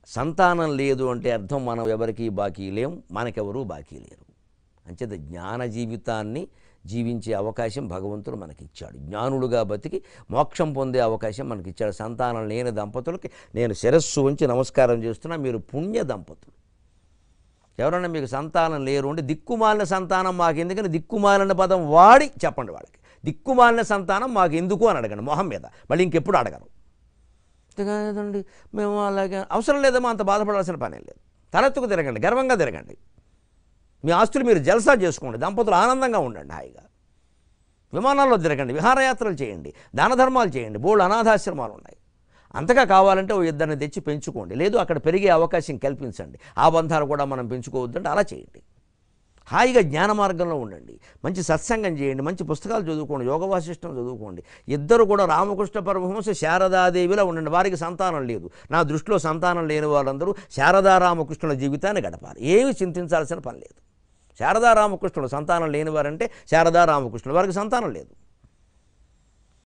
సంతానం లేదు అంటే అర్థం మనం ఎవరికీ బాకీ లేం, మనకెవరూ బాకీ లేరు. అంచేత జ్ఞాన జీవితాన్ని జీవించే అవకాశం భగవంతుడు మనకిచ్చాడు. జ్ఞానులుగా బతికి మోక్షం పొందే అవకాశం మనకిచ్చాడు. సంతానం లేని దంపతులకి నేను శిరస్సు ఉంచి నమస్కారం చేస్తున్నా. మీరు పుణ్య దంపతులు. ఎవరన్నా మీకు సంతానం లేరు అంటే దిక్కుమాలిన సంతానం మాకు ఎందుకని దిక్కుమాలిన పదం వాడి చెప్పండి వాళ్ళకి. దిక్కుమాలిన సంతానం మాకు ఎందుకు అని అడగండి మొహం మీద. మళ్ళీ ఇంకెప్పుడు అడగరు. అంతేకాదండి మేము అలాగే అవసరం లేదమ్మా, అంత బాధపడాల్సిన పని లేదు. తలెత్తుకు తిరగండి, గర్వంగా తిరగండి. మీ ఆస్తులు మీరు జల్సా చేసుకోండి, దంపతులు ఆనందంగా ఉండండి, హాయిగా విమానాల్లో తిరగండి, విహారయాత్రలు చేయండి, దాన ధర్మాలు చేయండి, బోల్డ్ అనాథాశ్రమాలు ఉన్నాయి. అంతగా కావాలంటే ఓ ఇద్దరిని తెచ్చి పెంచుకోండి, లేదు అక్కడ పెరిగే అవకాశం కల్పించండి. ఆ బంధాలు కూడా మనం పెంచుకోవద్దంటే అలా చేయండి. హాయిగా జ్ఞాన మార్గంలో ఉండండి, మంచి సత్సంగం చేయండి, మంచి పుస్తకాలు చదువుకోండి, యోగ వాసిష్టం చదువుకోండి. ఇద్దరు కూడా రామకృష్ణ పరమహంస శారదాదేవిలో ఉండండి. వారికి సంతానం లేదు. నా దృష్టిలో సంతానం లేని వాళ్ళందరూ శారదా రామకృష్ణుల జీవితాన్ని గడపాలి. ఏమి చింతించాల్సిన పని లేదు. శారదా రామకృష్ణుడు సంతానం లేనివారంటే శారదా రామకృష్ణుడు, వారికి సంతానం లేదు.